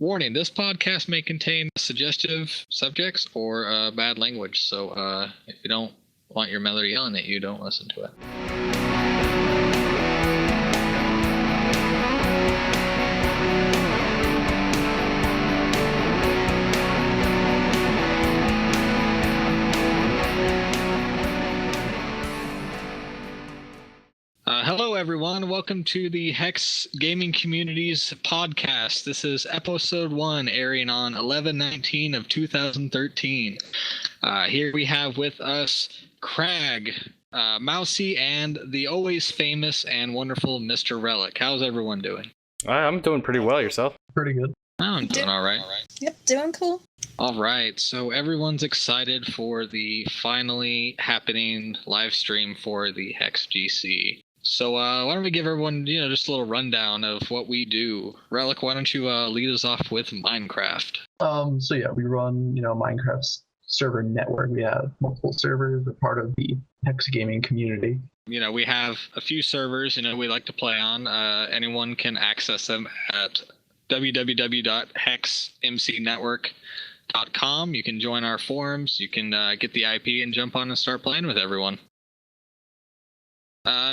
Warning, this podcast may contain suggestive subjects or bad language, so if you don't want your mother yelling at you, don't listen to it. Hello, everyone. Welcome to the HEX Gaming Community's podcast. This is episode 1, airing on 11/19 of 2013. Here we have with us Krag, Mousey, and the always famous and wonderful MrRelik. How's everyone doing? I'm doing pretty well. Yourself? Pretty good. I'm doing all right. Yep, doing cool. All right, so everyone's excited for the finally happening live stream for the HEX GC. So why don't we give everyone, just a little rundown of what we do. Relik, why don't you lead us off with Minecraft? We run, Minecraft's server network. We have multiple servers. We're part of the HEX Gaming Community. We have a few servers, we like to play on. Anyone can access them at www.hexmcnetwork.com. You can join our forums. You can get the IP and jump on and start playing with everyone.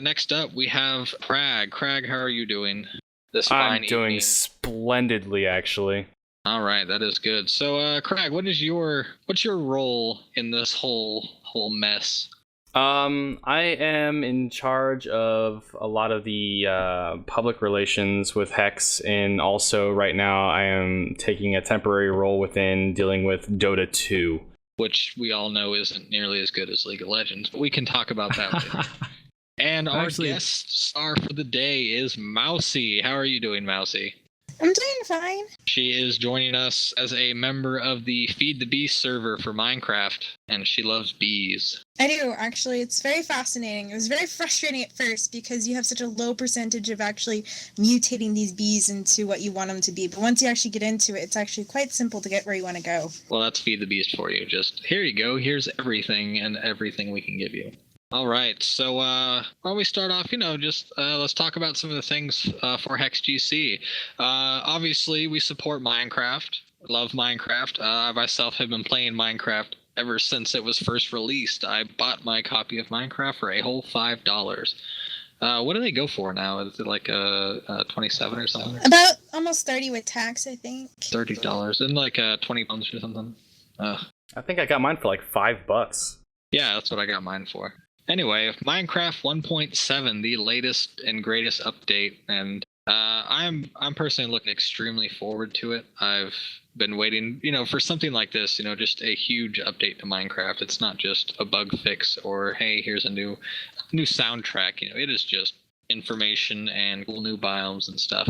Next up, we have Krag. Krag, how are you doing this fine I'm doing evening? Splendidly, actually. All right, that is good. So, Krag, what's your role in this whole mess? I am in charge of a lot of the public relations with HEX, and also right now I am taking a temporary role within dealing with Dota 2. Which we all know isn't nearly as good as League of Legends, but we can talk about that later. And our guest star for the day is Mousey. How are you doing, Mousey? I'm doing fine. She is joining us as a member of the Feed the Beast server for Minecraft, and she loves bees. I do, actually. It's very fascinating. It was very frustrating at first because you have such a low percentage of actually mutating these bees into what you want them to be. But once you actually get into it, it's actually quite simple to get where you want to go. Well, that's Feed the Beast for you. Just, here you go. Here's everything and everything we can give you. All right, so why don't we start off, let's talk about some of the things for HEX GC. Obviously, we support Minecraft, love Minecraft. I myself have been playing Minecraft ever since it was first released. I bought my copy of Minecraft for a whole $5. What do they go for now? Is it like $27 or something? About almost 30 with tax, I think. $30, and like 20 pounds or something. I think I got mine for like $5. Yeah, that's what I got mine for. Anyway, Minecraft 1.7, the latest and greatest update, and I'm personally looking extremely forward to it. I've been waiting, for something like this, just a huge update to Minecraft. It's not just a bug fix or, hey, here's a new soundtrack. It is just information and cool new biomes and stuff.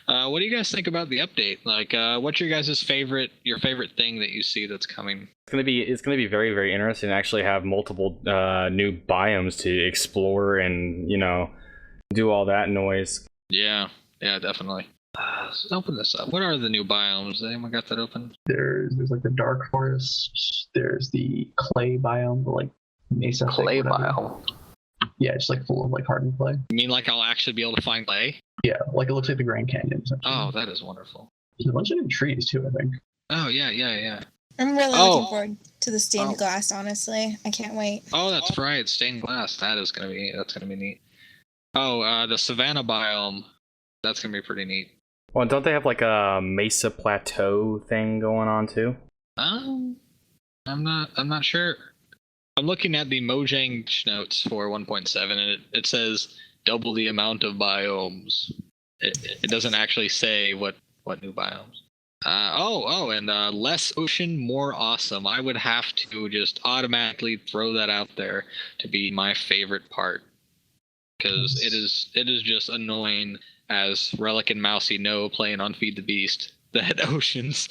What do you guys think about the update? Like, what's your guys' favorite thing that you see that's coming? It's gonna be very, very interesting to actually have multiple new biomes to explore and do all that noise. Yeah, definitely. Let's open this up. What are the new biomes? Anyone got that open? There's like the dark forest. There's the clay biome, the mesa clay biome. Yeah, it's full of hardened clay. You mean I'll actually be able to find clay? Yeah, it looks like the Grand Canyon. Oh, that is wonderful. There's a bunch of new trees too, I think. Oh, yeah. I'm really looking forward to the stained glass, honestly. I can't wait. Oh, that's right. Stained glass. That's gonna be neat. Oh, the Savannah biome. That's gonna be pretty neat. Well, don't they have a Mesa Plateau thing going on too? I'm not sure. I'm looking at the Mojang notes for 1.7, and it says double the amount of biomes. It doesn't actually say what new biomes. And less ocean, more awesome. I would have to just automatically throw that out there to be my favorite part, because it is just annoying, as Relik and Mousey know, playing on Feed the Beast, that oceans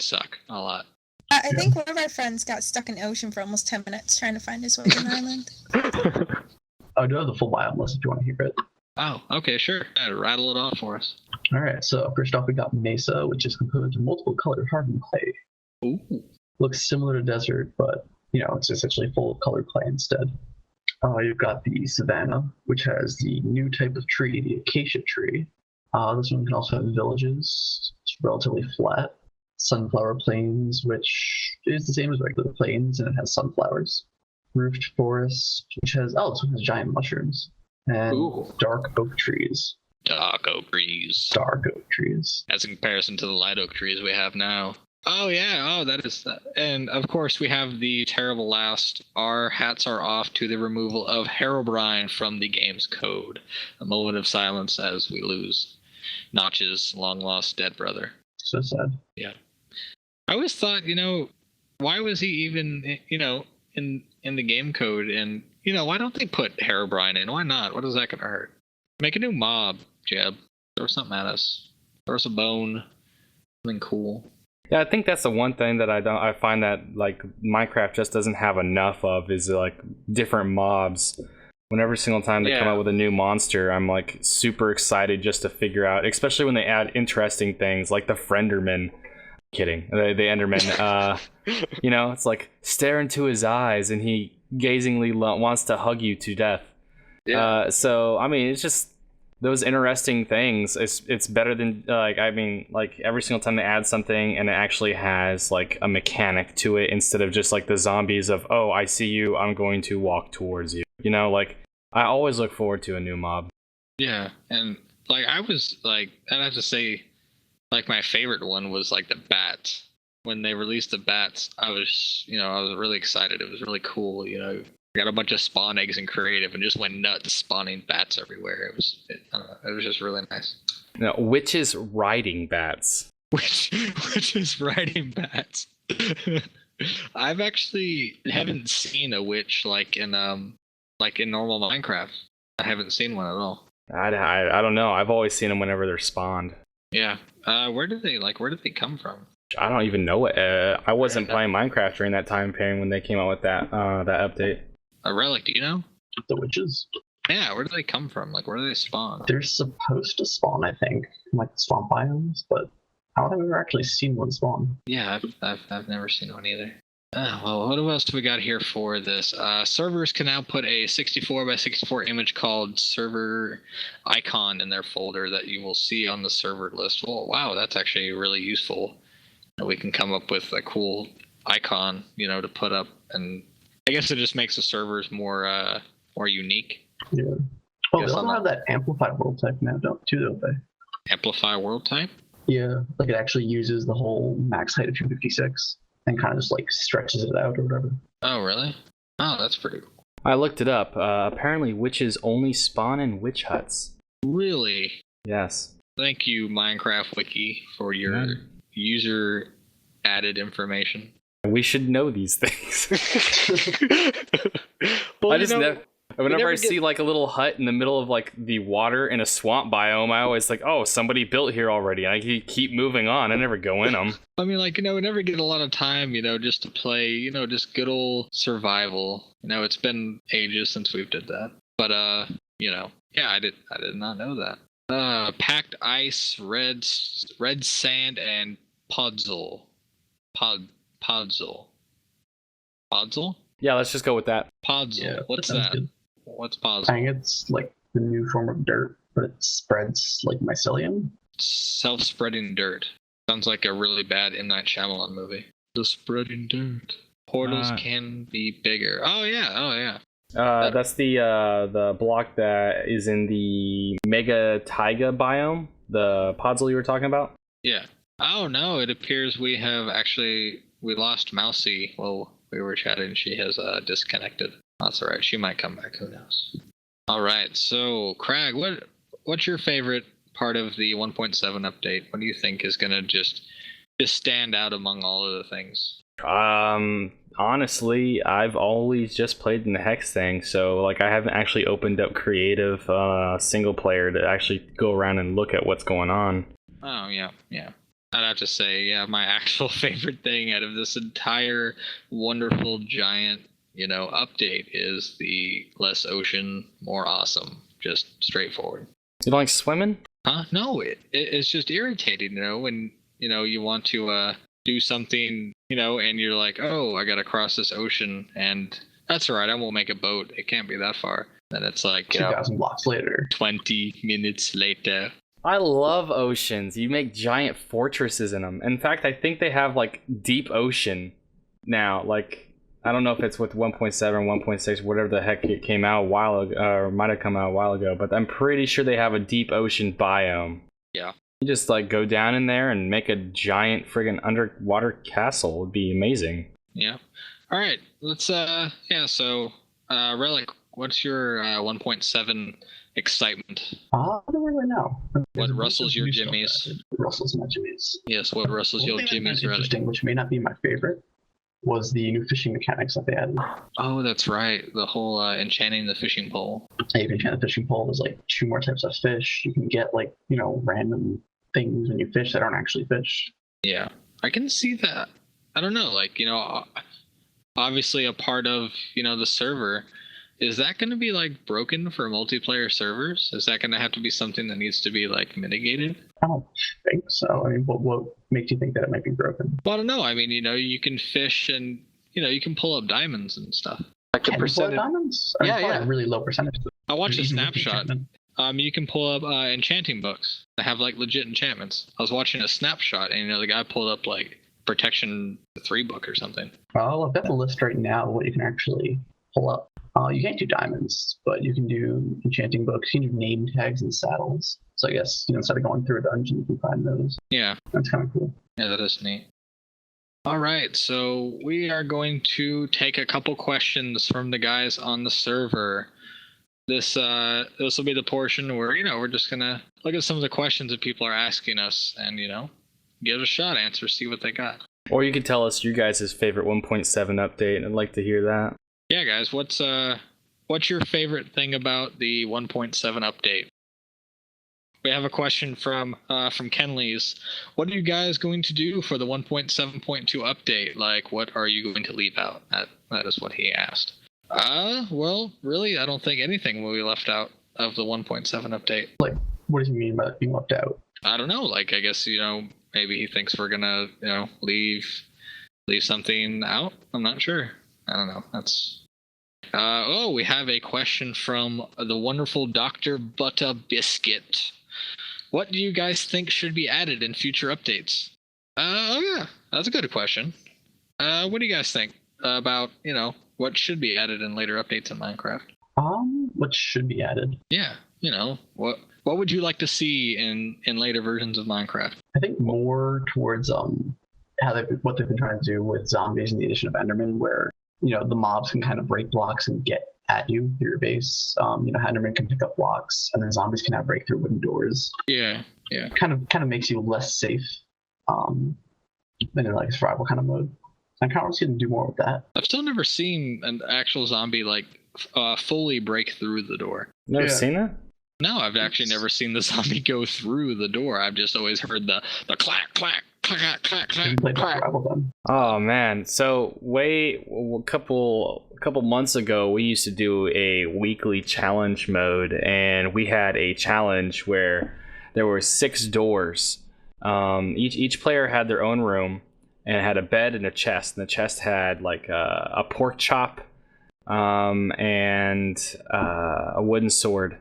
suck a lot. I think one of our friends got stuck in the ocean for almost 10 minutes trying to find his way to an island. I do have the full biome list if you want to hear it. Oh, okay, sure. Rattle it off for us. All right, so first off, we got Mesa, which is composed of multiple colored hardened clay. Ooh. Looks similar to desert, but, it's essentially full of colored clay instead. You've got the Savannah, which has the new type of tree, the acacia tree. This one can also have villages. It's relatively flat. Sunflower plains, which is the same as regular plains, and it has sunflowers. Roofed forest, which has this one has giant mushrooms. And Ooh. dark oak trees. Dark oak trees. Dark oak trees. As in comparison to the light oak trees we have now. Oh yeah, that is that. And of course we have the terrible last. Our hats are off to the removal of Herobrine from the game's code. A moment of silence as we lose Notch's long lost dead brother. So sad. Yeah. I always thought, why was he even, in the game code? And, why don't they put Herobrine in? Why not? What is that going to hurt? Make a new mob, Jeb. Throw something at us. Throw us a bone. Something cool. Yeah, I think that's the one thing that I find that like Minecraft just doesn't have enough of is like different mobs. Whenever single time they come out with a new monster, I'm like super excited just to figure out, especially when they add interesting things like the Frienderman. Kidding, the Enderman. It's like stare into his eyes and he gazingly wants to hug you to death. Yeah. So I mean, it's just those interesting things. It's better than like every single time they add something and it actually has like a mechanic to it instead of just like the zombies of, oh, I see you, I'm going to walk towards you. Like I always look forward to a new mob. Yeah, and like I was like, I'd have to say, like my favorite one was like the bats. When they released the bats, I was really excited. It was really cool. Got a bunch of spawn eggs in creative and just went nuts spawning bats everywhere. It was just really nice. Now, witches riding bats. Witches riding bats. I've actually haven't seen a witch like in normal Minecraft. I haven't seen one at all. I don't know. I've always seen them whenever they're spawned. Yeah. Where did they come from? I don't even know it. I wasn't playing Minecraft during that time period when they came out with that update. Relic, do you know? The witches? Yeah, where do they come from? Like, where do they spawn? They're supposed to spawn, I think, in like the swamp biomes, but I don't think I've ever actually seen one spawn. Yeah, I've never seen one either. Well, what else do we got here for this? Servers can now put a 64x64 image called server icon in their folder that you will see on the server list. Well, wow, that's actually really useful. We can come up with a cool icon, to put up, and I guess it just makes the servers more unique. Yeah. Oh, they also have that amplified world type now, don't they? Amplify world type? Yeah, like it actually uses the whole max height of 256 and kind of just like stretches it out or whatever. Oh, really? Oh, that's pretty cool. I looked it up. Apparently, witches only spawn in witch huts. Really? Yes. Thank you, Minecraft Wiki, for your user added information. We should know these things. Well, whenever I see like a little hut in the middle of like the water in a swamp biome, I always like, oh, somebody built here already. I keep moving on. I never go in them. I mean, like, we never get a lot of time, just to play, just good old survival. It's been ages since we've did that. But, yeah, I did not know that. Packed ice, red sand, and podzol. Podzol? Yeah, let's just go with that. Podzol. Yeah, what's that? Good. What's podzol? I think it's like the new form of dirt, but it spreads like mycelium. Self-spreading dirt. Sounds like a really bad M. Night Shyamalan movie. The spreading dirt. Portals can be bigger. Oh yeah. That's the block that is in the Mega Taiga biome. The podzol you were talking about. Yeah. Oh no! It appears we lost Mousey while we were chatting. She has disconnected. That's all right. She might come back. Who knows? All right. So, Krag, what's your favorite part of the 1.7 update? What do you think is gonna just stand out among all of the things? Honestly, I've always just played in the HEX thing, so like I haven't actually opened up creative single player to actually go around and look at what's going on. Oh yeah. I'd have to say, my actual favorite thing out of this entire wonderful giant, update is the less ocean, more awesome. Just straightforward. You don't like swimming? Huh? No, it's just irritating, when, you want to do something, and you're like, oh, I gotta cross this ocean, and that's all right, I won't make a boat. It can't be that far. Then it's like, 2,000 blocks later. 20 minutes later. I love oceans. You make giant fortresses in them. In fact, I think they have like deep ocean now. Like, I don't know if it's with 1.7 or 1.6, whatever the heck it came out a while ago, or might have come out a while ago, but I'm pretty sure they have a deep ocean biome. Yeah. You just like go down in there and make a giant friggin' underwater castle. Would be amazing. Yeah. All right. Let's so Relic, what's your 1.7 excitement? I don't really know. What rustles your jimmies? Rustles my jimmies. Yes, what rustles your One thing that's jimmies, Relic? interesting, which may not be my favorite, was the new fishing mechanics that they added. Oh, that's right. The whole enchanting the fishing pole. You can enchant the fishing pole. There's like 2 more types of fish. You can get like, random things when you fish that aren't actually fish. Yeah, I can see that. I don't know, like, obviously a part of, the server. Is that going to be like broken for multiplayer servers? Is that going to have to be something that needs to be like mitigated? I don't think so. I mean, what makes you think that it might be broken? Well, I don't know. I mean, you can fish and, you can pull up diamonds and stuff. Like the Can you pull percentage. diamonds? Yeah, probably yeah. a really low percentage. I watched a Even with snapshot. enchantment. You can pull up enchanting books that have like legit enchantments. I was watching a snapshot and the guy pulled up like Protection 3 book or something. Well, I've got the list right now of what you can actually pull up. You can't do diamonds, but you can do enchanting books. You can do name tags and saddles. So I guess, instead of going through a dungeon, you can find those. Yeah, That's kind of cool. yeah, that is neat. All right, so we are going to take a couple questions from the guys on the server. This will be the portion where we're just gonna look at some of the questions that people are asking us and give it a shot, answer, see what they got. Or you could tell us your guys' favorite 1.7 update. I'd like to hear that. Yeah, guys, what's your favorite thing about the 1.7 update? We have a question from Kenley's. What are you guys going to do for the 1.7.2 update? Like, what are you going to leave out? That is what he asked. Well, really, I don't think anything will be left out of the 1.7 update. Like, what does he mean by being left out? I don't know. Like, I guess, maybe he thinks we're gonna, leave something out. I'm not sure. I don't know. That's. We have a question from the wonderful Dr. Butter Biscuit. What do you guys think should be added in future updates? Yeah, that's a good question. What do you guys think about, what should be added in later updates in Minecraft? What should be added? Yeah, what would you like to see in later versions of Minecraft? I think more towards what they've been trying to do with zombies and the addition of Enderman, where the mobs can kind of break blocks and get at you through your base. Enderman can pick up blocks, and then zombies can break through wooden doors. Yeah. Kind of makes you less safe than in like a survival kind of mode. I kind of want to see them do more with that. I've still never seen an actual zombie like fully break through the door. Never seen that? No, I've actually never seen the zombie go through the door. I've just always heard the clack, clack, clack, clack, clack, Played clack. survival then. Oh man! So a couple months ago, we used to do a weekly challenge mode, and we had a challenge where there were 6 doors. Each player had their own room, and it had a bed and a chest. And the chest had like a pork chop, and a wooden sword.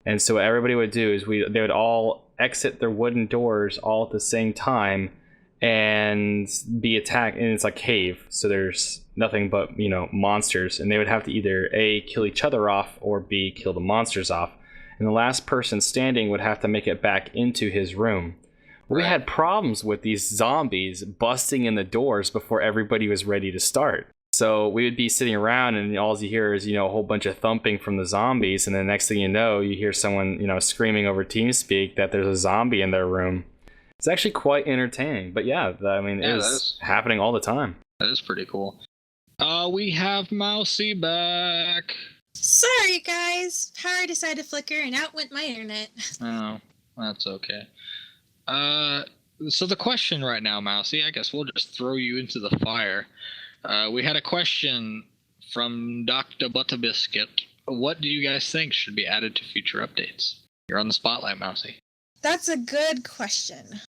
And so what everybody would do is they would all exit their wooden doors all at the same time and be attacked. And it's like cave, so there's nothing but monsters, and they would have to either A, kill each other off, or B, kill the monsters off. And the last person standing would have to make it back into his room. We had problems with these zombies busting in the doors before everybody was ready to start. So we would be sitting around, and all you hear is, a whole bunch of thumping from the zombies. And the next thing you know, you hear someone, screaming over TeamSpeak that there's a zombie in their room. It's actually quite entertaining. But yeah, it's happening all the time. That is pretty cool. We have Mousey back. Sorry, guys. Power decided to flicker, and out went my internet. Oh, that's okay. So the question right now, Mousey, I guess we'll just throw you into the fire. We had a question from Dr. Butterbiscuit. What do you guys think should be added to future updates? You're on the spotlight, Mousey. That's a good question.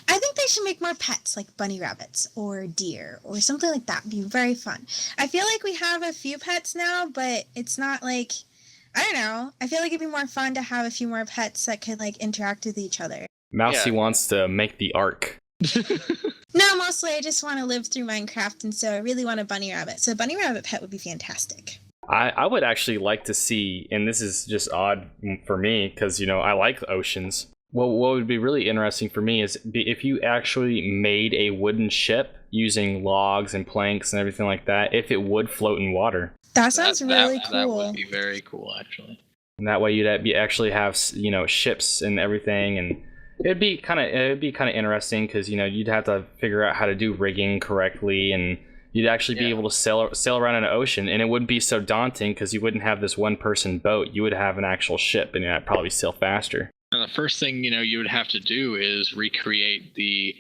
I think they should make more pets, like bunny rabbits or deer or something like that. It'd be very fun. I feel like we have a few pets now, but it's not like I don't know. I feel like it'd be more fun to have a few more pets that could like interact with each other. Mousey wants to make the ark. No, mostly I just want to live through Minecraft, and so I really want a bunny rabbit. So a bunny rabbit pet would be fantastic. I would actually like to see, and this is just odd for me because, I like the oceans. Well, what would be really interesting for me is if you actually made a wooden ship using logs and planks and everything like that, if it would float in water. That sounds really cool. That would be very cool, actually. And that way you'd actually have, ships and everything, and it'd be kind of interesting because, you'd have to figure out how to do rigging correctly, and you'd actually be able to sail around an ocean, and it wouldn't be so daunting because you wouldn't have this one-person boat. You would have an actual ship, and that'd probably sail faster. And the first thing you would have to do is recreate the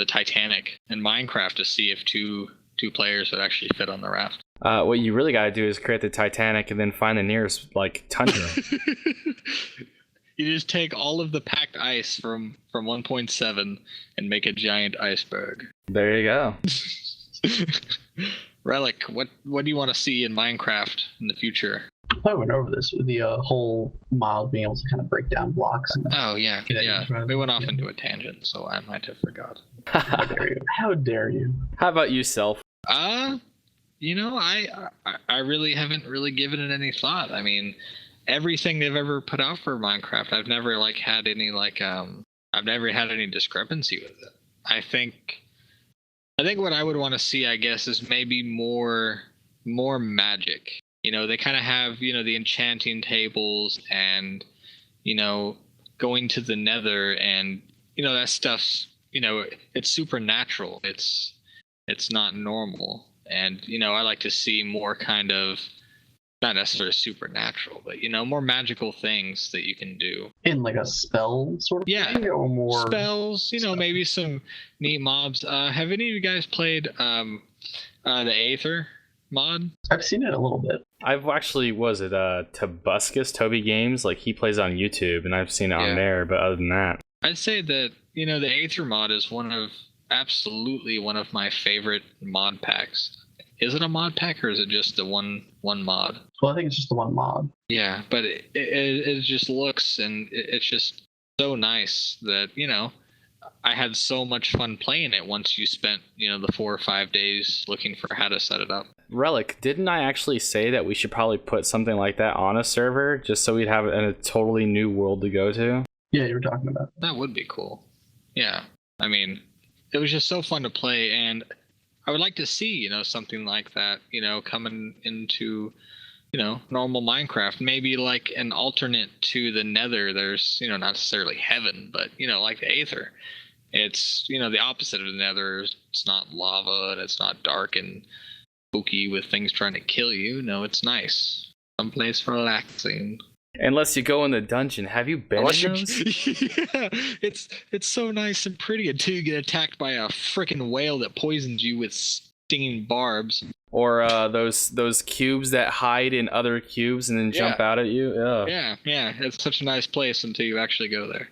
Titanic in Minecraft to see if two players would actually fit on the raft. What you really got to do is create the Titanic and then find the nearest tundra. You just take all of the packed ice from 1.7 and make a giant iceberg. There you go. Relic, what do you want to see in Minecraft in the future? I went over this with the whole mod being able to kind of break down blocks. Oh, yeah. We went off into a tangent, so I might have forgot. How dare you? How dare you? How about you, Self? I really haven't really given it any thought. I mean, everything they've ever put out for Minecraft, I've never had any I've never had any discrepancy with it. I think what I would want to see, I guess, is maybe more magic. They kind of have, the enchanting tables and, going to the nether and, that stuff's, it's supernatural. It's not normal. And, I like to see more kind of, not necessarily supernatural, but, more magical things that you can do. In like a spell sort of thing, or more spells, maybe some neat mobs. Have any of you guys played the Aether mod? I've seen it a little bit. I've actually, Tobuscus, Toby Games? He plays on YouTube, and I've seen it on there, but other than that. I'd say that, the Aether mod is absolutely one of my favorite mod packs. Is it a mod pack, or is it just the one mod? Well, I think it's just the one mod. Yeah, but it just looks, and it's just so nice that, I had so much fun playing it once you spent, the 4 or 5 days looking for how to set it up. Relic, didn't I actually say that we should probably put something like that on a server just so we'd have a totally new world to go to? Yeah, you were talking about. That would be cool. Yeah. I mean, it was just so fun to play, and I would like to see, something like that, coming into, normal Minecraft. Maybe like an alternate to the Nether. There's, not necessarily heaven, but, like the Aether. It's, the opposite of the Nether. It's not lava, and it's not dark and spooky with things trying to kill you. No, it's nice. Someplace for relaxing. Unless you go in the dungeon. Have you been in those? Yeah, it's so nice and pretty until you get attacked by a freaking whale that poisons you with stinging barbs. Or those cubes that hide in other cubes and then jump out at you. Ugh. Yeah, it's such a nice place until you actually go there.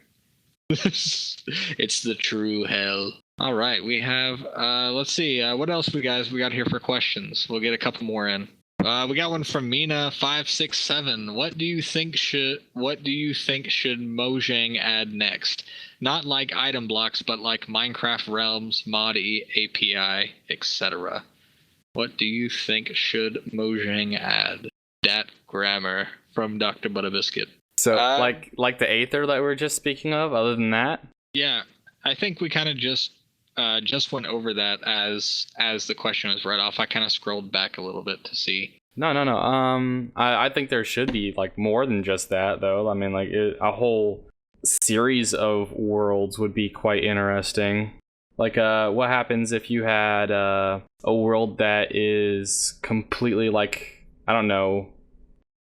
It's the true hell. All right, we have let's see, what else we got here for questions? We'll get a couple more in. We got one from Mina567. What do you think should Mojang add next? Not like item blocks, but like Minecraft realms, mod API, etc. What do you think should Mojang add? Dat grammar from Dr. Butterbiscuit. So like the Aether that we were just speaking of. Other than that, yeah, I think we kind of just went over that as the question was read off. I kind of scrolled back a little bit to see. No. I think there should be like more than just that, though. I mean, like a whole series of worlds would be quite interesting. Like, what happens if you had a world that is completely like, I don't know,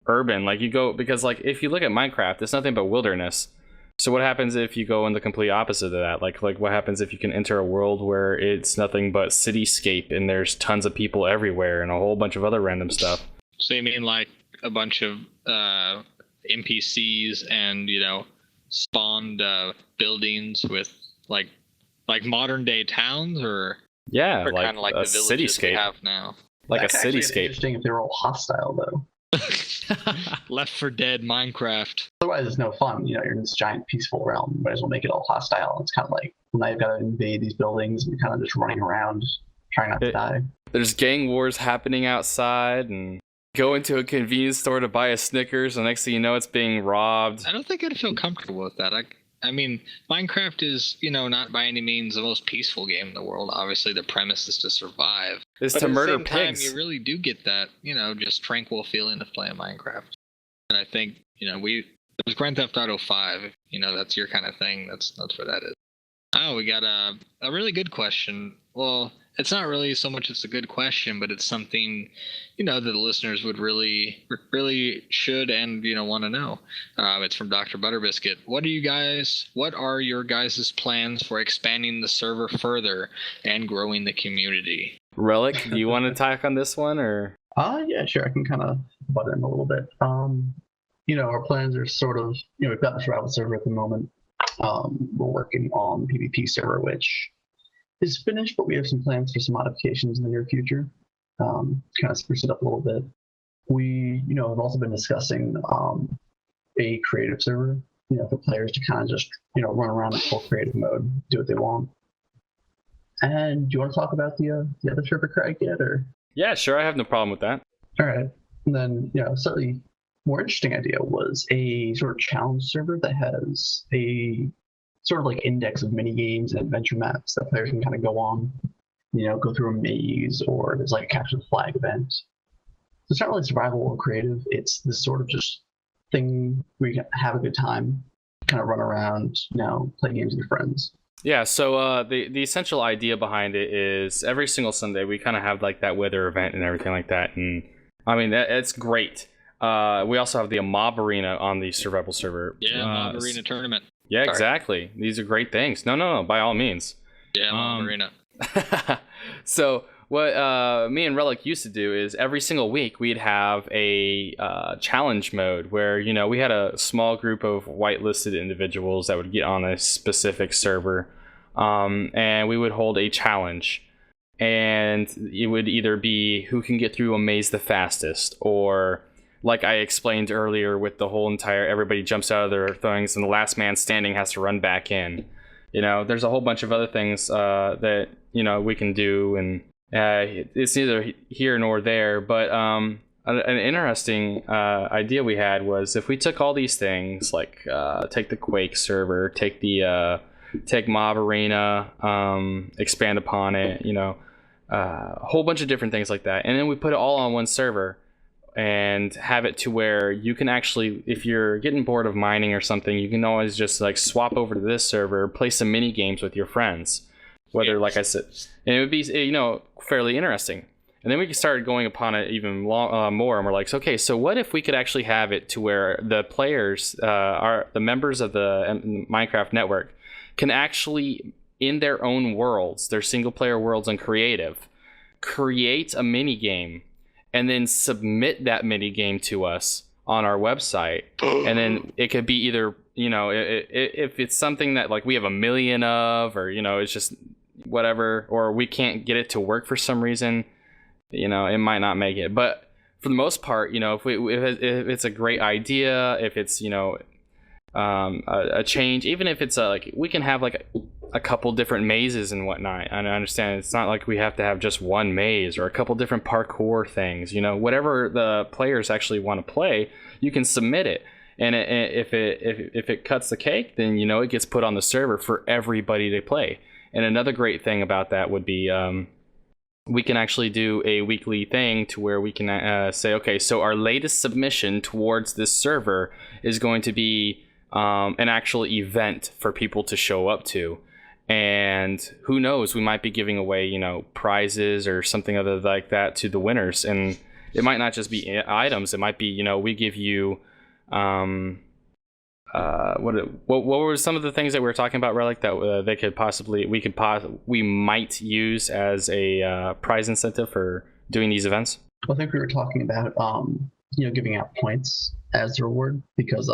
urban? Like because like if you look at Minecraft, it's nothing but wilderness. So what happens if you go in the complete opposite of that? Like what happens if you can enter a world where it's nothing but cityscape and there's tons of people everywhere and a whole bunch of other random stuff? So you mean like a bunch of NPCs and, spawned buildings with like modern day towns, or yeah, or like kind of like a the villages cityscape we have now? Like That's a actually cityscape. interesting if they were all hostile, though. Left 4 Dead, Minecraft. Otherwise, it's no fun. You're in this giant peaceful realm. Might as well make it all hostile. It's kind of like now you've got to invade these buildings and you're kind of just running around trying not to die. There's gang wars happening outside, and go into a convenience store to buy a Snickers, and next thing you know, it's being robbed. I don't think I'd feel comfortable with that. I mean, Minecraft is, not by any means the most peaceful game in the world. Obviously, the premise is to survive. It's but to at murder the same pigs. time, you really do get that, just tranquil feeling of playing Minecraft. And I think, there's Grand Theft Auto 5. That's your kind of thing. That's what that is. Oh, we got a really good question. Well, it's not really so much it's a good question, but it's something, that the listeners would really should and, want to know. It's from Dr. Butterbiscuit. What are your guys' plans for expanding the server further and growing the community? Relic, do you want to talk on this one, or? Yeah, sure. I can kind of butt in a little bit. Our plans are sort of, we've got the survival server at the moment. We're working on the PvP server, which is finished, but we have some plans for some modifications in the near future. Kind of spruce it up a little bit. We, have also been discussing a creative server, for players to kind of just, run around in full creative mode, do what they want. And do you want to talk about the other server, Krag, yet, or? Yeah, sure. I have no problem with that. All right. And then, slightly more interesting idea was a sort of challenge server that has a sort of like index of mini games and adventure maps that players can kind of go on, go through a maze, or there's like a capture the flag event. So it's not really survival or creative. It's this sort of just thing where you can have a good time, kind of run around, play games with your friends. Yeah, so the essential idea behind it is every single Sunday we kind of have like that weather event and everything like that, and I mean it's great. We also have the Mob Arena on the survival server. Yeah, Mob Arena tournament. Yeah, Sorry. Exactly. These are great things. No, by all means. Yeah, Mob Arena. So what me and Relic used to do is every single week we'd have a challenge mode where, we had a small group of whitelisted individuals that would get on a specific server, and we would hold a challenge. And it would either be who can get through a maze the fastest, or like I explained earlier with the whole entire everybody jumps out of their things and the last man standing has to run back in. There's a whole bunch of other things that, we can do, and it's neither here nor there. But an interesting idea we had was if we took all these things, like take the Quake server, take Mob Arena, expand upon it, a whole bunch of different things like that, and then we put it all on one server and have it to where you can actually, if you're getting bored of mining or something, you can always just like swap over to this server, play some mini games with your friends, whether, like I said, and it would be, fairly interesting. And then we started going upon it even more, and we're like, okay, so what if we could actually have it to where the players, the members of the Minecraft network, can actually, in their own worlds, their single player worlds and creative, create a mini game and then submit that mini game to us on our website. And then it could be either, if it's something that like we have a million of, or, it's just whatever, or we can't get it to work for some reason, it might not make it. But for the most part, if it's a great idea, if it's, a change, even if it's like we can have like a couple different mazes and whatnot. And I understand it's not like we have to have just one maze or a couple different parkour things. Whatever the players actually want to play, you can submit it. And if it cuts the cake, then it gets put on the server for everybody to play. And another great thing about that would be we can actually do a weekly thing to where we can say, okay, so our latest submission towards this server is going to be an actual event for people to show up to. And who knows, we might be giving away, prizes or something other like that to the winners. And it might not just be items. It might be, we give you, what were some of the things that we were talking about, Relic, that we might use as a prize incentive for doing these events? Well, I think we were talking about, giving out points as a reward, because,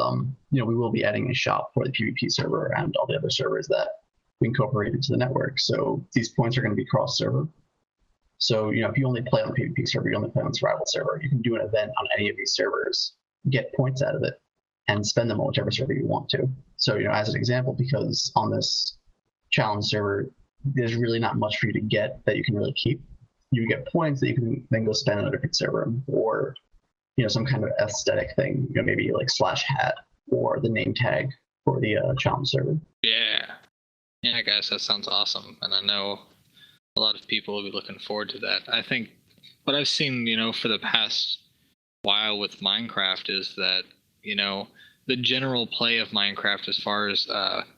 we will be adding a shop for the PvP server and all the other servers that we incorporate into the network. So these points are going to be cross-server. So, if you only play on the PvP server, you only play on the survival server, you can do an event on any of these servers, get points out of it, and spend them on whichever server you want to. So, as an example, because on this challenge server, there's really not much for you to get that you can really keep. You get points that you can then go spend on a different server, or some kind of aesthetic thing, maybe like /hat or the name tag for the challenge server. Yeah, guys, that sounds awesome, and I know a lot of people will be looking forward to that. I think what I've seen, for the past while with Minecraft is that, the general play of Minecraft as far as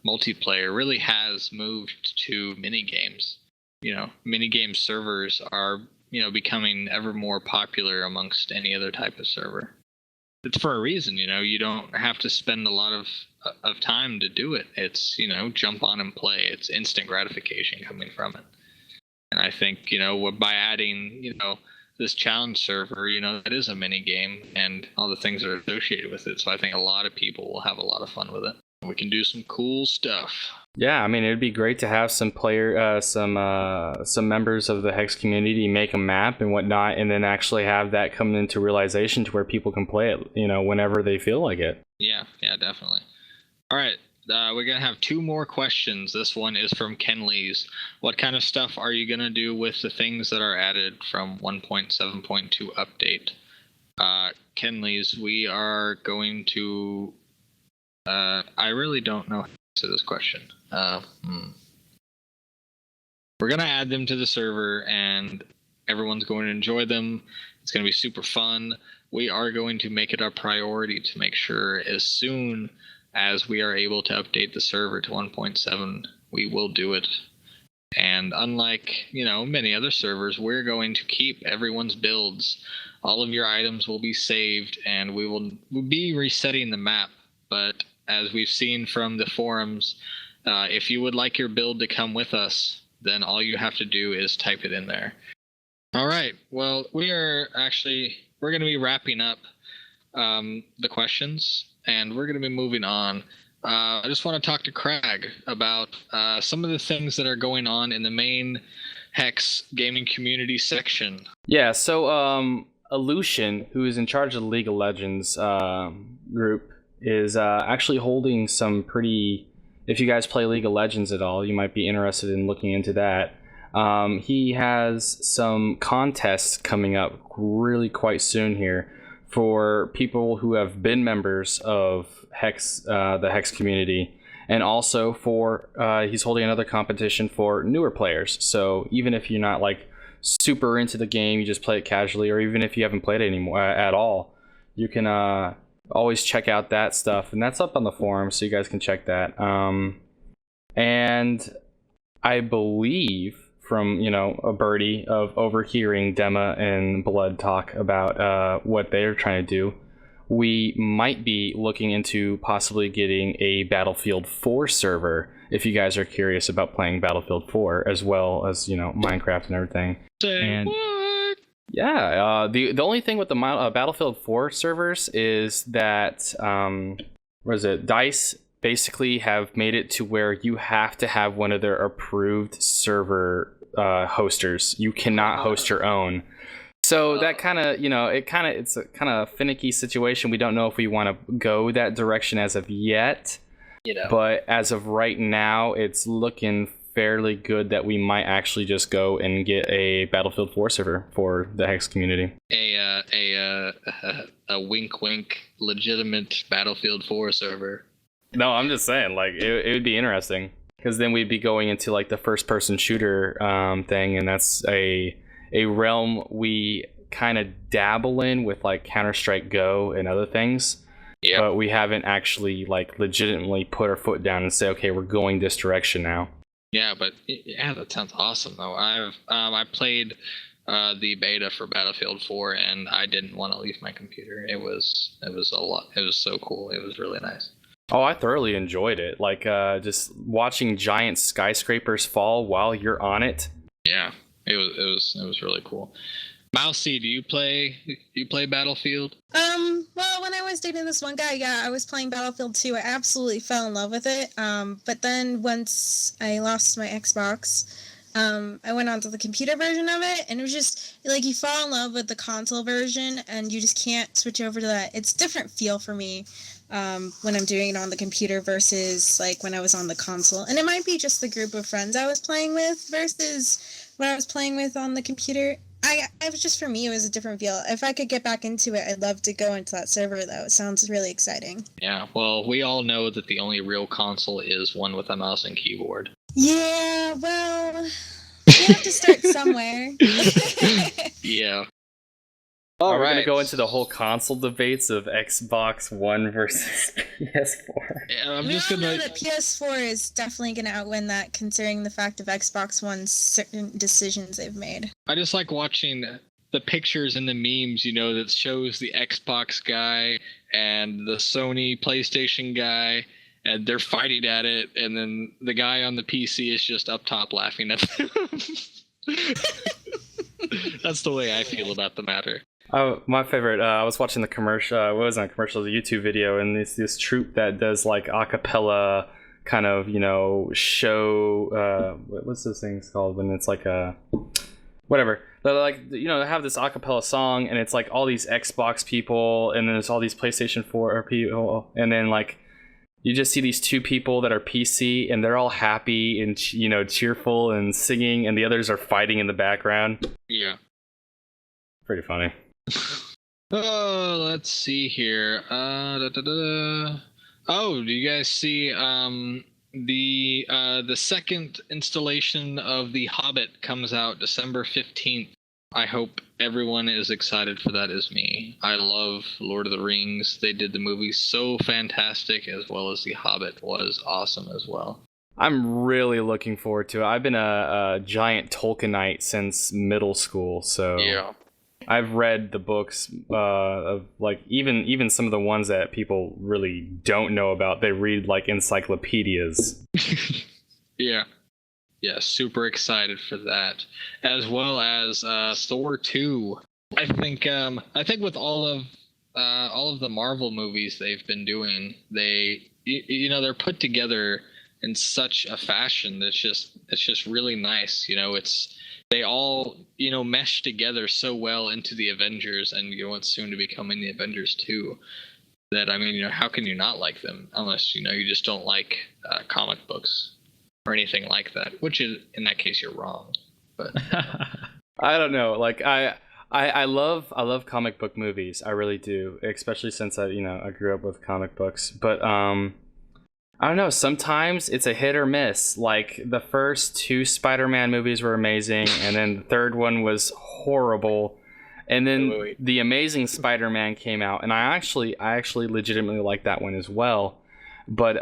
multiplayer really has moved to minigames. Minigame servers are, becoming ever more popular amongst any other type of server. It's for a reason, you don't have to spend a lot of time to do it. It's, jump on and play. It's instant gratification coming from it. And I think, by adding, this challenge server, that is a mini game and all the things that are associated with it. So I think a lot of people will have a lot of fun with it. We can do some cool stuff. Yeah, I mean, it'd be great to have some members of the HEX community make a map and whatnot, and then actually have that come into realization to where people can play it, whenever they feel like it. Yeah, definitely. All right. We're going to have 2 more questions. This one is from Kenley's. What kind of stuff are you going to do with the things that are added from 1.7.2 update? Kenley's, we are going to... I really don't know how to answer this question. We're going to add them to the server, and everyone's going to enjoy them. It's going to be super fun. We are going to make it our priority to make sure as soon as we are able to update the server to 1.7, we will do it. And unlike, many other servers, we're going to keep everyone's builds. All of your items will be saved, and we'll be resetting the map. But as we've seen from the forums, if you would like your build to come with us, then all you have to do is type it in there. All right. Well, we're going to be wrapping up the questions, and we're going to be moving on. I just want to talk to Krag about some of the things that are going on in the main HEX Gaming Community section. Yeah, so Aleutian, who is in charge of the League of Legends group, is actually holding some pretty... If you guys play League of Legends at all, you might be interested in looking into that. He has some contests coming up really quite soon here for people who have been members of HEX, the HEX community, and also for he's holding another competition for newer players. So even if you're not like super into the game, you just play it casually, or even if you haven't played it anymore at all, you can always check out that stuff, and that's up on the forum, so you guys can check that. And I believe from a birdie of overhearing Dema and Blood talk about what they're trying to do, we might be looking into possibly getting a Battlefield 4 server if you guys are curious about playing Battlefield 4 as well as Minecraft and everything. Say what? Yeah, the only thing with the Battlefield 4 servers is that DICE basically have made it to where you have to have one of their approved server hosters. You cannot host your own. So that kind of, it's a kind of finicky situation. We don't know if we want to go that direction as of yet. But as of right now, it's looking fairly good that we might actually just go and get a Battlefield 4 server for the HEX community. A wink wink legitimate Battlefield 4 server. No, I'm just saying, like, it would be interesting, because then we'd be going into like the first person shooter thing, and that's a realm we kind of dabble in with like Counter-Strike Go and other things. Yeah. But we haven't actually like legitimately put our foot down and say, okay, we're going this direction now. Yeah, but that sounds awesome though. I played the beta for Battlefield 4, and I didn't want to leave my computer. It was a lot. It was so cool. It was really nice. Oh, I thoroughly enjoyed it. Like just watching giant skyscrapers fall while you're on it. Yeah, it was really cool. Mousey, do you play Battlefield? Well, when I was dating this one guy, yeah, I was playing Battlefield 2. I absolutely fell in love with it. But then once I lost my Xbox, I went on to the computer version of it, and it was just like you fall in love with the console version, and you just can't switch over to that. It's a different feel for me when I'm doing it on the computer versus like when I was on the console. And it might be just the group of friends I was playing with versus what I was playing with on the computer. It was just, for me, it was a different feel. If I could get back into it, I'd love to go into that server, though. It sounds really exciting. Yeah, well, we all know that the only real console is one with a mouse and keyboard. Yeah, well, you have to start somewhere. Yeah. All right. We're gonna go into the whole console debates of Xbox One versus PS4. Yeah, I'm we just all gonna. know that PS4 is definitely gonna outwin that, considering the fact of Xbox One's certain decisions they've made. I just like watching the pictures and the memes, that shows the Xbox guy and the Sony PlayStation guy, and they're fighting at it, and then the guy on the PC is just up top laughing at them. That's the way I feel about the matter. My favorite, I was watching the commercial, it wasn't a commercial, it was a YouTube video, and it's this troupe that does like a cappella kind of, show, what's those things called when it's like a, whatever. They're like, they have this a cappella song, and it's like all these Xbox people, and then there's all these PlayStation 4 people, and then like, you just see these two people that are PC, and they're all happy and, cheerful and singing, and the others are fighting in the background. Yeah. Pretty funny. Oh, let's see here. Oh, do you guys see the second installation of The Hobbit comes out December 15th. I hope everyone is excited for that as me. I love Lord of the Rings. They did the movie so fantastic, as well as The Hobbit was awesome as well. I'm really looking forward to it. I've been a giant Tolkienite since middle school, so yeah. I've read the books of like even some of the ones that people really don't know about. They read like encyclopedias. Yeah, super excited for that, as well as Thor 2. I think with all of the Marvel movies they've been doing, they're put together in such a fashion that's just really nice. They all, mesh together so well into the Avengers and, what's soon to becoming the Avengers 2 that, how can you not like them unless, you just don't like comic books or anything like that, which is, in that case, you're wrong. But I don't know. Like, I love comic book movies. I really do, especially since I grew up with comic books. But, I don't know, sometimes it's a hit or miss. Like, the first two Spider-Man movies were amazing, and then the third one was horrible. And then The Amazing Spider-Man came out, and I actually legitimately like that one as well. But,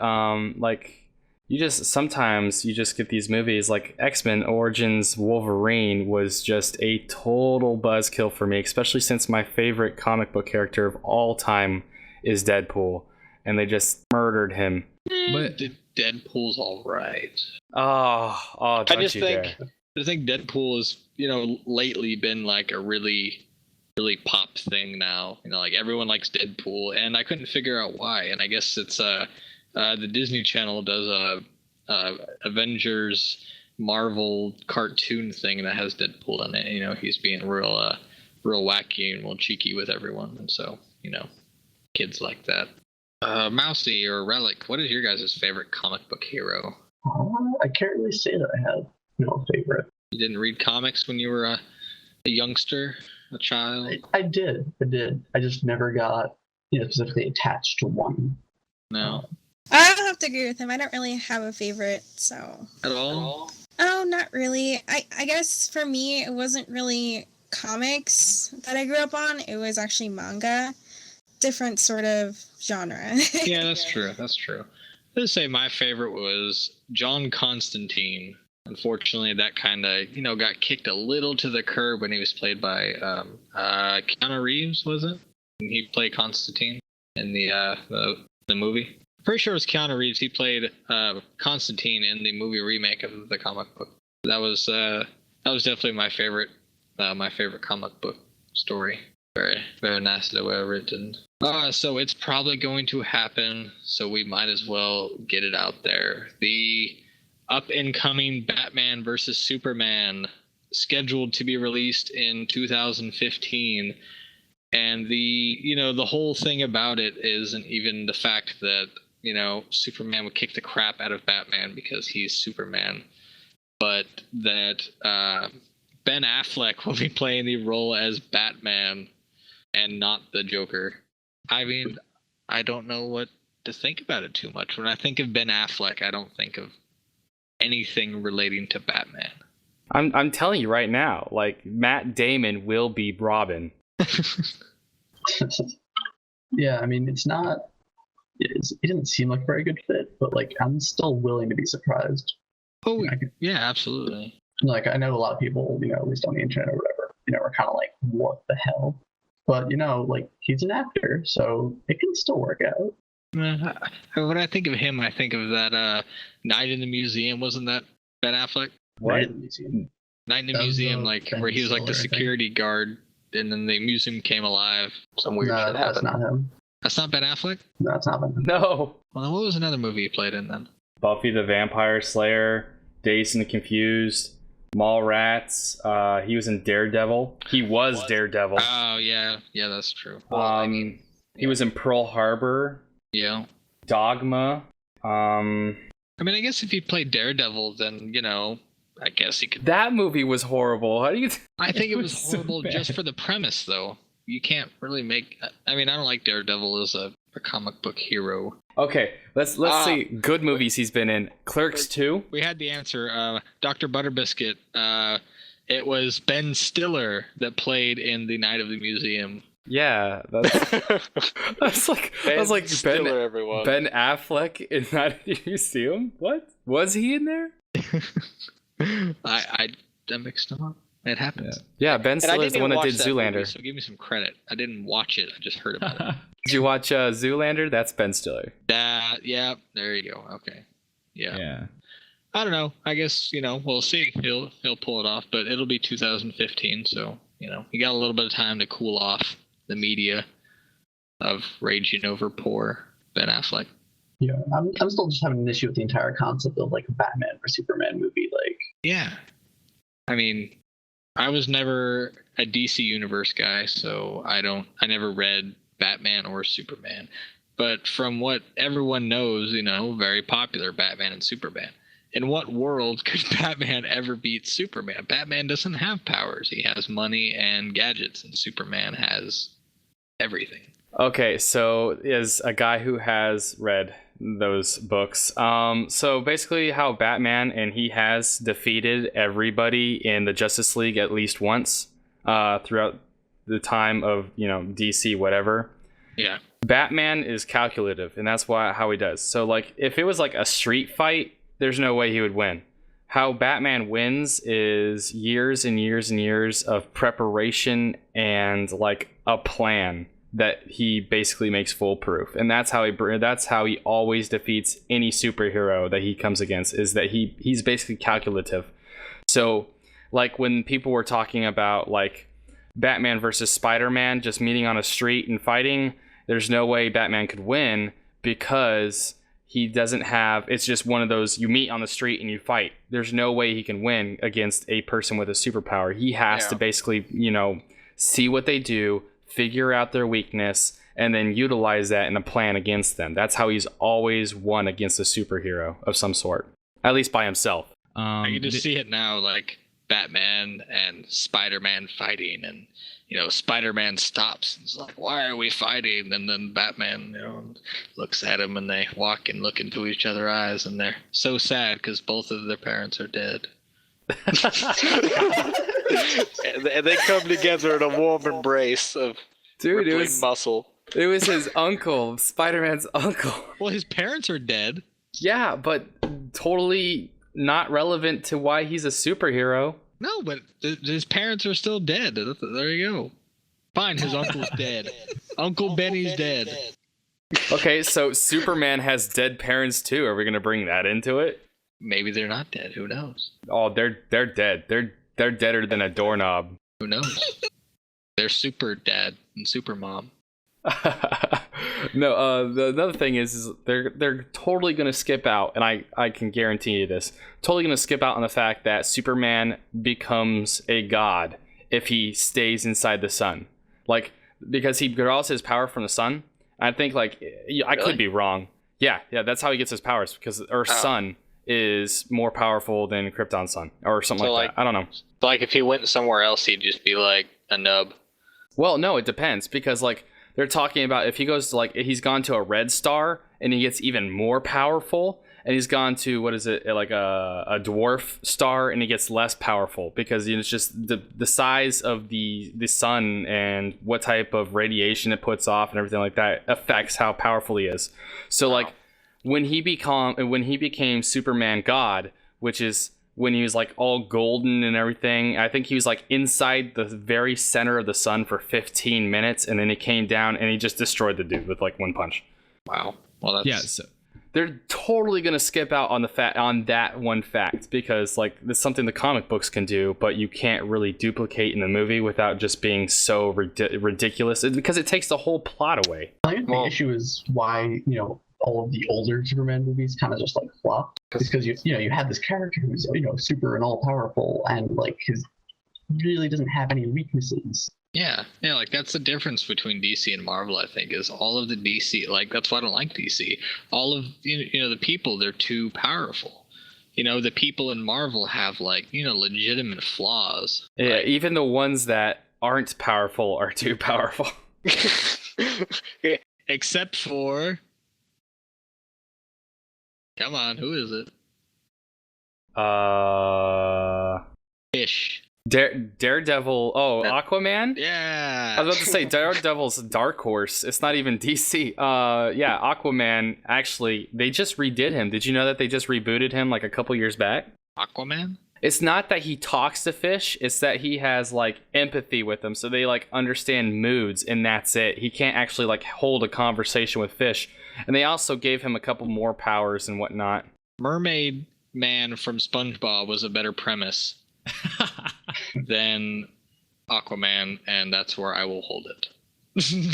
sometimes you just get these movies, like X-Men Origins Wolverine was just a total buzzkill for me, especially since my favorite comic book character of all time is Deadpool, and they just murdered him. But Deadpool's all right. Oh, don't I just you think dare. I think Deadpool has lately been like a really, really pop thing now. Like everyone likes Deadpool, and I couldn't figure out why. And I guess it's the Disney Channel does a Avengers Marvel cartoon thing that has Deadpool in it. He's being real wacky and real cheeky with everyone, and so kids like that. Mousey or Relic, what is your guys' favorite comic book hero? I can't really say that I have a favorite. You didn't read comics when you were a youngster, a child? I did. I just never got specifically attached to one. No. I don't have to agree with him. I don't really have a favorite, so. At all? Oh, not really. I guess for me, it wasn't really comics that I grew up on. It was actually manga. Different sort of genre. Yeah, that's true. I would say my favorite was John Constantine. Unfortunately, that kind of, got kicked a little to the curb when he was played by Keanu Reeves, was it? And he played Constantine in the movie. Pretty sure it was Keanu Reeves. He played Constantine in the movie remake of the comic book. That was definitely my favorite comic book story. Very, very nicely well written. So it's probably going to happen, so we might as well get it out there. The up and coming Batman versus Superman, scheduled to be released in 2015. And the whole thing about it isn't even the fact that, Superman would kick the crap out of Batman because he's Superman, but that Ben Affleck will be playing the role as Batman and not the Joker. I mean, I don't know what to think about it too much. When I think of Ben Affleck, I don't think of anything relating to Batman. I'm telling you right now, like, Matt Damon will be Robin. Yeah, I mean, it doesn't seem like a very good fit, but like, I'm still willing to be surprised. Oh, yeah, absolutely. Like, I know a lot of people, at least on the internet or whatever, are kind of like, what the hell? But, like, he's an actor, so it can still work out. When I think of him, I think of that Night in the Museum. Wasn't that Ben Affleck? What? Night in the Museum. Night in the Museum, where he was like the security guard, and then the museum came alive. Some weird shit happened. That's not him. That's not Ben Affleck? No, that's not Ben. No. Well, then what was another movie he played in then? Buffy the Vampire Slayer, Dazed and Confused, Mallrats. He was in Daredevil. He was Daredevil. Oh, yeah. Yeah, that's true. Well, he was in Pearl Harbor. Yeah. Dogma. I mean, I guess if he played Daredevil, then, I guess he could. That movie was horrible. How do you? I think it was horrible just for the premise, though. You can't really make. I mean, I don't like Daredevil as a comic book hero. Okay, let's see good movies he's been in. Clerks 2. We had the answer. Dr. Butterbiscuit. It was Ben Stiller that played in The Night of the Museum. Yeah, that's like Stiller, everyone. Ben Affleck in Night of the Museum. What was he in there? I mixed them up. It happens. Yeah, Ben Stiller is the one that did Zoolander. Movie, so give me some credit. I didn't watch it. I just heard about it. Did you watch Zoolander? That's Ben Stiller. Yeah. There you go. Okay. Yeah. I don't know. I guess we'll see. He'll pull it off, but it'll be 2015. So he got a little bit of time to cool off the media of raging over poor Ben Affleck. Yeah, I'm still just having an issue with the entire concept of like a Batman or Superman movie. Like, yeah, I mean, I was never a DC Universe guy, so I never read Batman or Superman. But from what everyone knows, very popular Batman and Superman. In what world could Batman ever beat Superman? Batman doesn't have powers. He has money and gadgets, and Superman has everything. Okay, so as a guy who has read those books, so basically how Batman, and he has defeated everybody in the Justice League at least once throughout the time of DC whatever. Yeah, Batman is calculative, and that's how he does. So like if it was like a street fight, there's no way he would win. How Batman wins is years and years and years of preparation and like a plan that he basically makes foolproof, and that's how he always defeats any superhero that he comes against, is that he's basically calculative. So like when people were talking about like Batman versus Spider-Man just meeting on a street and fighting, there's no way Batman could win because he doesn't have, it's just one of those, you meet on the street and you fight. There's no way he can win against a person with a superpower. He has to basically, see what they do, figure out their weakness, and then utilize that in a plan against them. That's how he's always won against a superhero of some sort, at least by himself. I can just see it now, like Batman and Spider-Man fighting, and Spider-Man stops and is like, "Why are we fighting?" And then Batman, looks at him, and they walk and look into each other's eyes, and they're so sad because both of their parents are dead. And they come together in a warm embrace of muscle. It was his uncle, Spider-Man's uncle. Well, his parents are dead. Yeah, but totally not relevant to why he's a superhero. No, but his parents are still dead. There you go. Fine, his uncle's dead. Uncle Benny's dead. Okay, so Superman has dead parents too. Are we gonna bring that into it? Maybe they're not dead. Who knows? Oh, they're dead. They're deader than a doorknob. Who knows? They're super dad and super mom. No, the another thing is they're totally gonna skip out, and I can guarantee you this. Totally gonna skip out on the fact that Superman becomes a god if he stays inside the sun, like because he draws his power from the sun. I think I could be wrong. Yeah, that's how he gets his powers because Earth's sun is more powerful than Krypton's sun or something like that. I don't know. Like if he went somewhere else, he'd just be like a nub. Well, no, it depends because they're talking about if he goes to he's gone to a red star and he gets even more powerful, and he's gone to what is it like a dwarf star and he gets less powerful because it's just the size of the sun and what type of radiation it puts off and everything like that affects how powerful he is. So when he became Superman God, which is when he was all golden and everything, I think he was inside the very center of the sun for 15 minutes, and then he came down and he just destroyed the dude with one punch. Wow. Well, that's so they're totally gonna skip out on that one fact because it's something the comic books can do, but you can't really duplicate in the movie without just being so ridiculous because it takes the whole plot away. I think the issue is why all of the older Superman movies kind of just flop because you had this character who's super and all powerful and his really doesn't have any weaknesses. Yeah, that's the difference between DC and Marvel. I think is all of the DC that's why I don't like DC. All of the people, they're too powerful. The people in Marvel have legitimate flaws. Yeah, even the ones that aren't powerful are too powerful. Except for. Come on, who is it? Fish. Daredevil. Oh, Aquaman? Yeah. I was about to say Daredevil's Dark Horse. It's not even DC. Yeah, Aquaman. Actually, they just redid him. Did you know that they just rebooted him a couple years back? Aquaman? It's not that he talks to fish. It's that he has empathy with them, so they understand moods, and that's it. He can't actually hold a conversation with fish. And they also gave him a couple more powers and whatnot. Mermaid Man from SpongeBob was a better premise than Aquaman, and that's where I will hold it.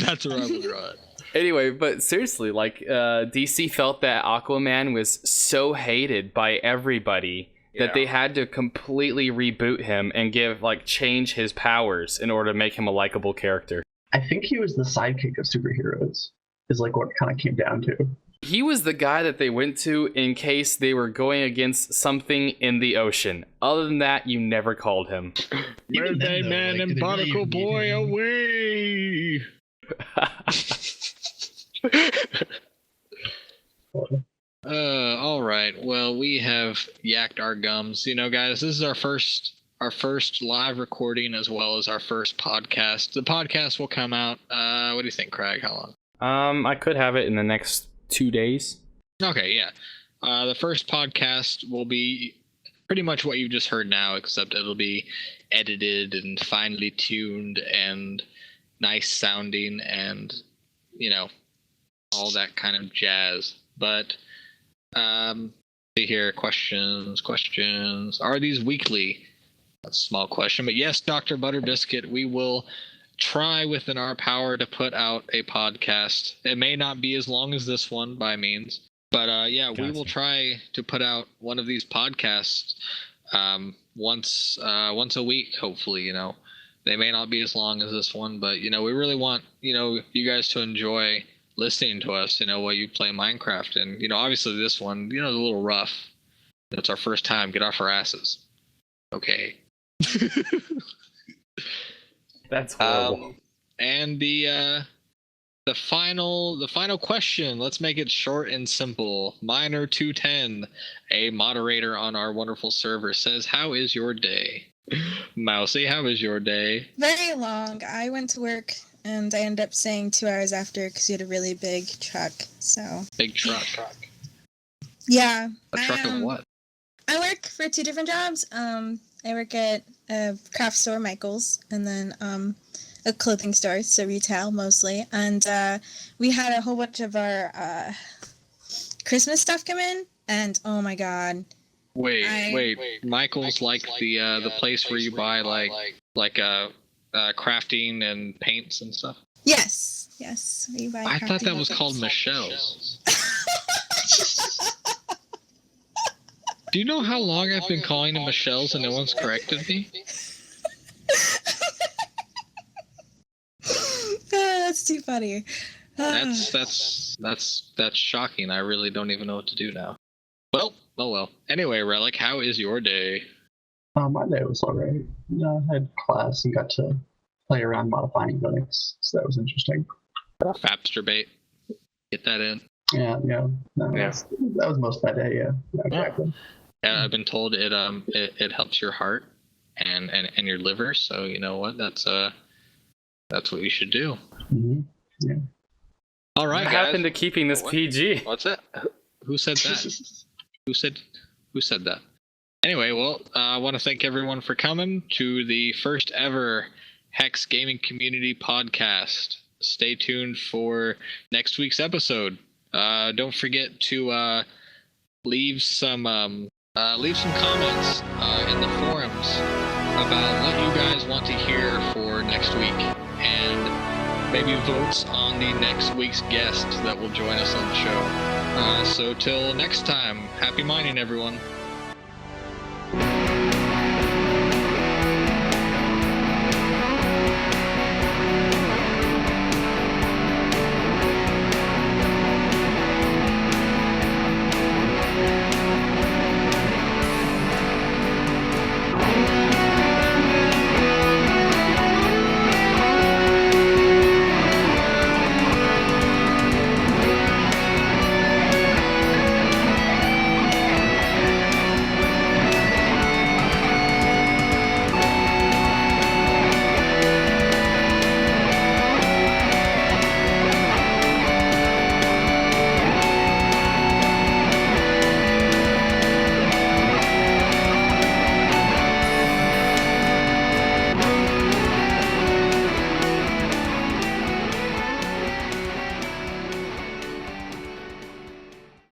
That's where I will draw it. Anyway, but seriously, DC felt that Aquaman was so hated by everybody that they had to completely reboot him and change his powers in order to make him a likable character. I think he was the sidekick of superheroes. Is what it kind of came down to. He was the guy that they went to in case they were going against something in the ocean. Other than that, you never called him. Birthday man and barnacle boy away! All right. Well, we have yacked our gums. Guys, this is our first live recording as well as our first podcast. The podcast will come out. What do you think, Krag? How long? I could have it in the next 2 days. Okay, yeah. The first podcast will be pretty much what you just heard now, except it'll be edited and finely tuned and nice sounding and, all that kind of jazz. But, see here, questions. Are these weekly? That's a small question. But yes, Dr. Butterbiscuit, we will try within our power to put out a podcast. It may not be as long as this one by means, but gotcha. We will try to put out one of these podcasts once a week, hopefully. They may not be as long as this one, but we really want you guys to enjoy listening to us while you play Minecraft. And obviously this one is a little rough. It's our first time. Get off our asses. Okay. That's horrible. And the final question. Let's make it short and simple. Miner210, a moderator on our wonderful server, says, "How is your day?" Mousey, how is your day? Very long. I went to work and I ended up staying 2 hours after because we had a really big truck. So big truck. Yeah. A truck of what? I work for 2 different jobs. I work at a craft store, Michael's, and then a clothing store, so retail mostly. And we had a whole bunch of our Christmas stuff come in, and oh my god. Wait. Michael's the place where you buy like crafting and paints and stuff? Yes. Yes. We buy I thought crafting that was weapons. called Michelle's. Do you know how long I've been calling it Michelle's and no one's corrected me? That's too funny. That's shocking. I really don't even know what to do now. Well, oh well. Anyway, Relic, how is your day? My day was alright. I had class and got to play around modifying Linux, so that was interesting. Fapster get that in. Yeah. No, Yeah. that was most of that day. Yeah, exactly. Yeah, I've been told it helps your heart and your liver. So you know what? That's what you should do. Mm-hmm. Yeah. All right, What guys. happened to keeping this PG? What's that? Who said that? Who said that? Anyway, well, I want to thank everyone for coming to the first ever HEX Gaming Community podcast. Stay tuned for next week's episode. Don't forget to leave some comments in the forums about what you guys want to hear for next week, and maybe votes on the next week's guest that will join us on the show. So till next time, happy mining, everyone.